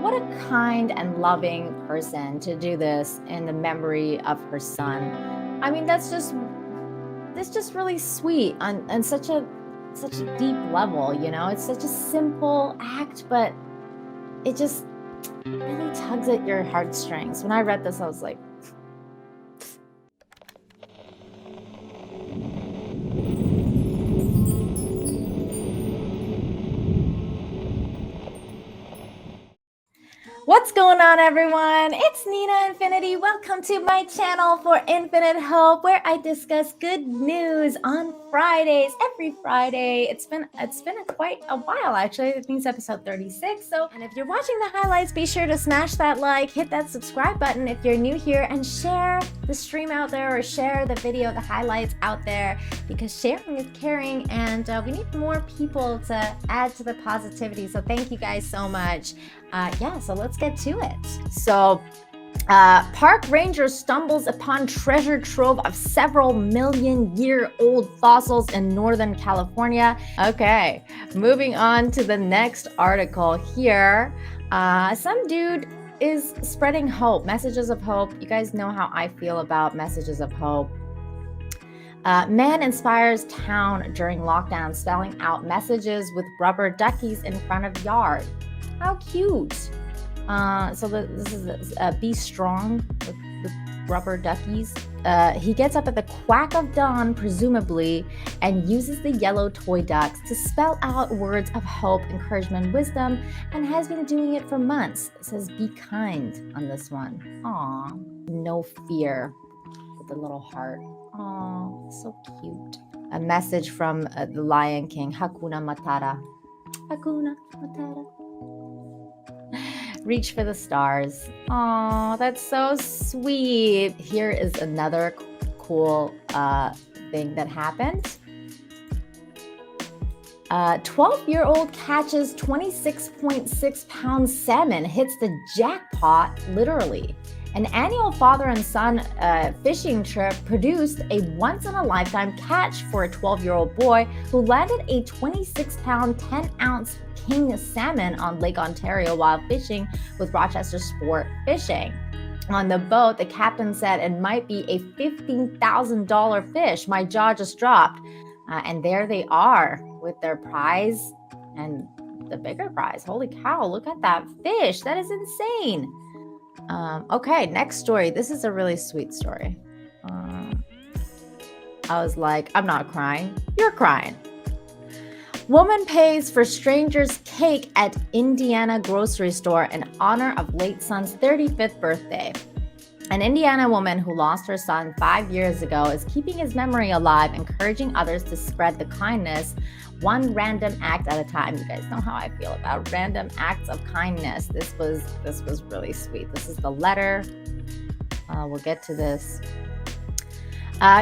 What a kind and loving person to do this in the memory of her son. I mean, that's just really sweet on such a deep level, you know? It's such a simple act, but it just really tugs at your heartstrings. When I read this, I was like, what's going on, everyone? It's Nina Infinity. Welcome to my channel for Infinite Hope, where I discuss good news on Fridays, every Friday. It's been quite a while, actually. I think it's episode 36. And if you're watching the highlights, be sure to smash that like, hit that subscribe button if you're new here, and share the stream out there, or share the video, the highlights out there, because sharing is caring, and we need more people to add to the positivity. So thank you guys so much. So let's get to it. So park ranger stumbles upon treasure trove of several million-year-old fossils in Northern California. Okay, moving on to the next article here. Some dude is spreading hope, messages of hope. You guys know how I feel about messages of hope. Man inspires town during lockdown, spelling out messages with rubber duckies in front of yard. How cute. This is Be Strong with rubber duckies. He gets up at the quack of dawn, presumably, and uses the yellow toy ducks to spell out words of hope, encouragement, wisdom, and has been doing it for months. It says, be kind on this one. Aw, no fear with the little heart. Aw, so cute. A message from the Lion King, Hakuna Matata. Hakuna Matata. Reach for the stars. Oh, that's so sweet. Here is another cool thing that happened. 12-year-old catches 26.6 pound salmon, hits the jackpot, literally. An annual father and son fishing trip produced a once-in-a-lifetime catch for a 12-year-old boy who landed a 26-pound, 10-ounce king salmon on Lake Ontario while fishing with Rochester Sport Fishing. On the boat, the captain said, it might be a $15,000 fish. My jaw just dropped. And there they are with their prize and the bigger prize. Holy cow, look at that fish. That is insane. Okay, next story. This is a really sweet story. I was like, I'm not crying. You're crying. Woman pays for stranger's cake at Indiana grocery store in honor of late son's 35th birthday. An Indiana woman who lost her son 5 years ago is keeping his memory alive, encouraging others to spread the kindness, one random act at a time. You guys know how I feel about random acts of kindness. This was really sweet. This is the letter. We'll get to this.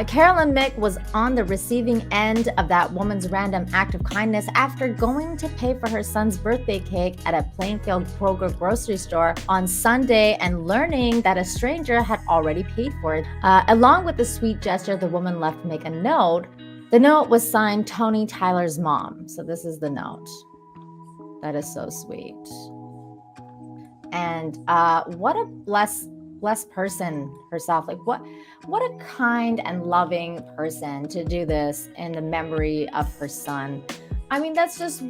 Carolyn Mick was on the receiving end of that woman's random act of kindness after going to pay for her son's birthday cake at a Plainfield Kroger grocery store on Sunday and learning that a stranger had already paid for it. Along with the sweet gesture, the woman left Mick a note. The note was signed Tony Tyler's mom. So this is the note. That is so sweet. And what a blessed person herself. Like what a kind and loving person to do this in the memory of her son. I mean, that's just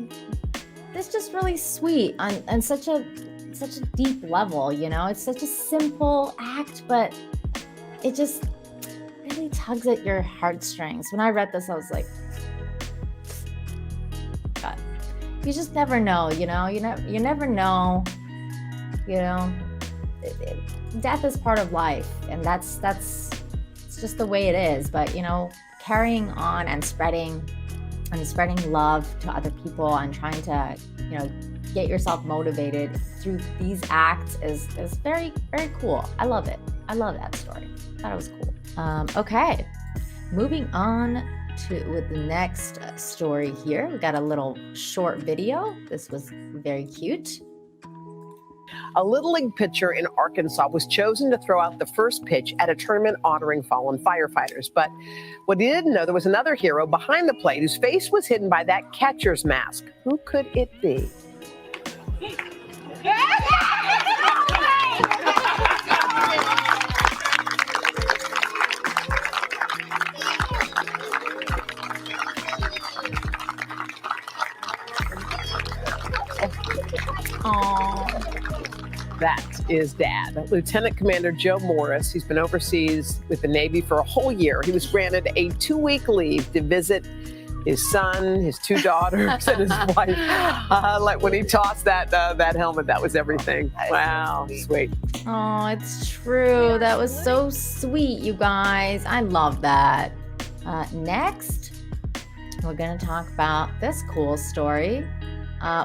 really sweet on such a deep level, you know? It's such a simple act, but it just really tugs at your heartstrings. When I read this, I was like, God, you just never know, you know? You never know, you know? Death is part of life, and that's it's just the way it is. But you know, carrying on and spreading love to other people and trying to, you know, get yourself motivated through these acts is very, very cool. I love it. I love that story. I thought it was cool. Okay, moving on with the next story here. We got a little short video. This was very cute. A Little League pitcher in Arkansas was chosen to throw out the first pitch at a tournament honoring fallen firefighters. But what he didn't know, there was another hero behind the plate whose face was hidden by that catcher's mask. Who could it be? Oh, That is Dad. Lieutenant Commander Joe Morris. He's been overseas with the Navy for a whole year. He was granted a 2-week leave to visit his son, his 2 daughters, and his wife. Like when he tossed that helmet, that was everything. Wow, sweet. oh, it's true. That was so sweet, you guys. I love that. Next, we're going to talk about this cool story.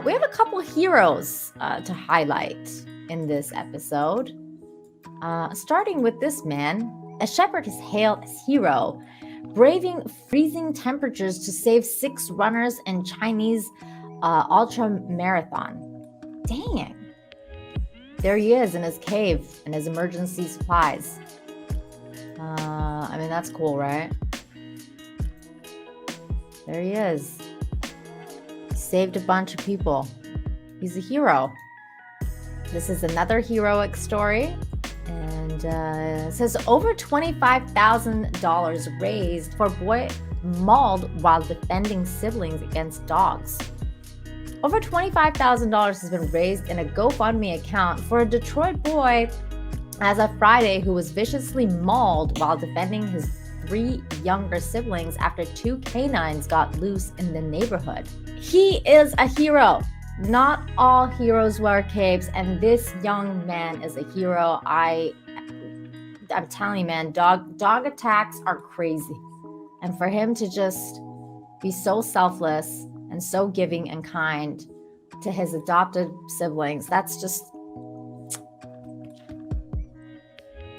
We have a couple heroes to highlight in this episode. Starting with this man, a shepherd is hailed as hero, braving freezing temperatures to save 6 runners in Chinese ultra marathon. Dang. There he is in his cave and his emergency supplies. I mean, that's cool, right? There he is. He saved a bunch of people. He's a hero. This is another heroic story. And it says over $25,000 raised for boy mauled while defending siblings against dogs. Over $25,000 has been raised in a GoFundMe account for a Detroit boy as of Friday who was viciously mauled while defending his 3 younger siblings after 2 canines got loose in the neighborhood. He is a hero. Not all heroes wear capes, and this young man is a hero. I'm telling you, man, dog attacks are crazy. And for him to just be so selfless and so giving and kind to his adopted siblings, that's just,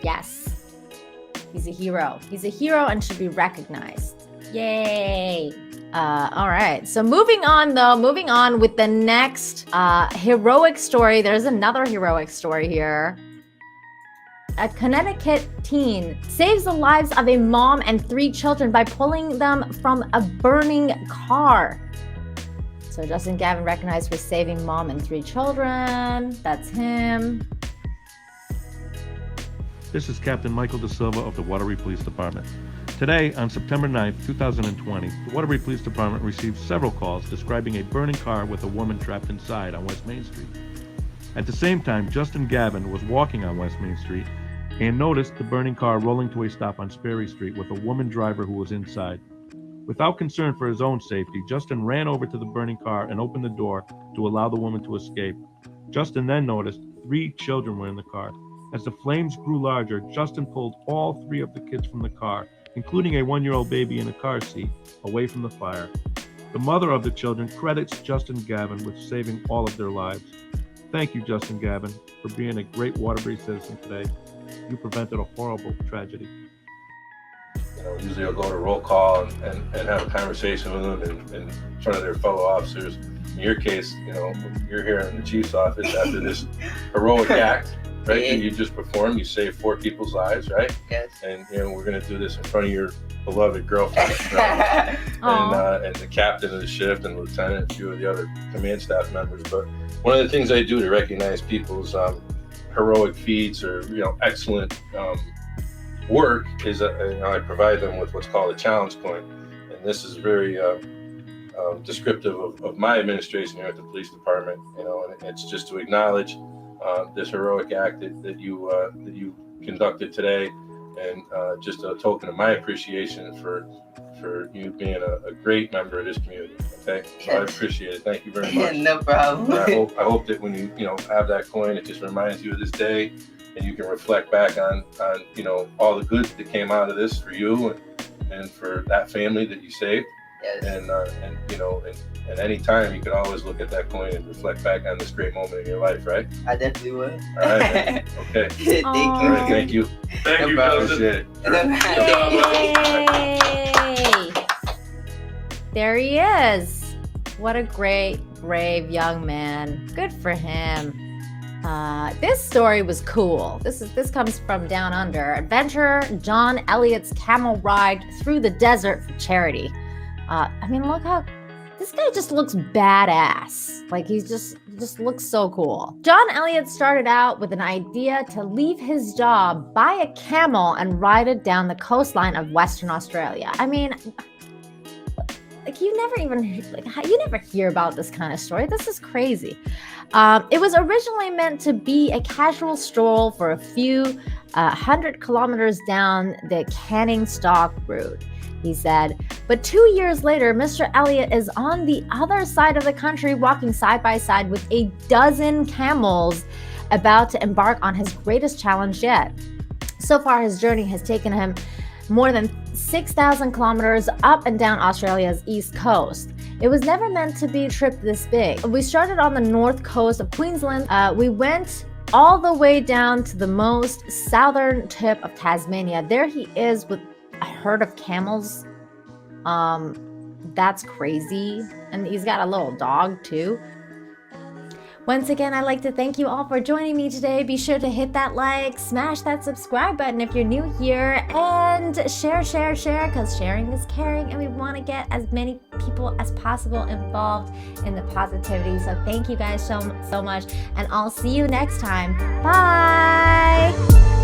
yes. He's a hero. He's a hero and should be recognized. Yay. All right. So moving on with the next heroic story. There's another heroic story here. A Connecticut teen saves the lives of a mom and 3 children by pulling them from a burning car. So Justin Gavin recognized for saving mom and 3 children. That's him. This is Captain Michael De Silva of the Waterbury Police Department. Today, on September 9th, 2020, the Waterbury Police Department received several calls describing a burning car with a woman trapped inside on West Main Street. At the same time, Justin Gavin was walking on West Main Street and noticed the burning car rolling to a stop on Sperry Street with a woman driver who was inside. Without concern for his own safety, Justin ran over to the burning car and opened the door to allow the woman to escape. Justin then noticed 3 children were in the car. As the flames grew larger, Justin pulled all 3 of the kids from the car, including a 1-year-old baby in a car seat, away from the fire. The mother of the children credits Justin Gavin with saving all of their lives. Thank you, Justin Gavin, for being a great Waterbury citizen today. You prevented a horrible tragedy. Usually I'll go to roll call and have a conversation with them in front of their fellow officers. In your case, you're here in the chief's office after this heroic act, right? Yeah. And you just performed, you saved 4 people's lives, right? Yes. And we're gonna do this in front of your beloved girlfriend, and the captain of the shift and the lieutenant, a few of the other command staff members. But one of the things I do to recognize people's heroic feats or excellent work is I provide them with what's called a challenge coin, and this is very descriptive of my administration here at the police department. And it's just to acknowledge this heroic act that you conducted today, and just a token of my appreciation for you being a great member of this community. Okay, so I appreciate it. Thank you very much. No problem. And I hope that when you have that coin, it just reminds you of this day, and you can reflect back on all the good that came out of this for you and for that family that you saved. Yes. And any time you can always look at that coin and reflect back on this great moment in your life, right? I definitely will. All right. Okay. Thank All you. right. Thank you. Thank you, Appreciate Justin. it. Yay! There he is. What a great, brave young man. Good for him. This story was cool. This comes from Down Under. Adventurer John Elliott's camel ride through the desert for charity. Look how this guy just looks badass. Like he just looks so cool. John Elliott started out with an idea to leave his job, buy a camel, and ride it down the coastline of Western Australia. like you never hear about this kind of story. This is crazy. It was originally meant to be a casual stroll for a few 100 kilometers down the Canning-Stock route, he said. But 2 years later, Mr. Elliot is on the other side of the country walking side by side with a dozen camels about to embark on his greatest challenge yet. So far, his journey has taken him more than 6,000 kilometers up and down Australia's east coast. It was never meant to be a trip this big. We started on the north coast of Queensland. We went all the way down to the most southern tip of Tasmania. There he is with a herd of camels. That's crazy. And he's got a little dog too. Once again, I'd like to thank you all for joining me today. Be sure to hit that like, smash that subscribe button if you're new here, and share, because sharing is caring, and we want to get as many people as possible involved in the positivity. So thank you guys so much, and I'll see you next time. Bye!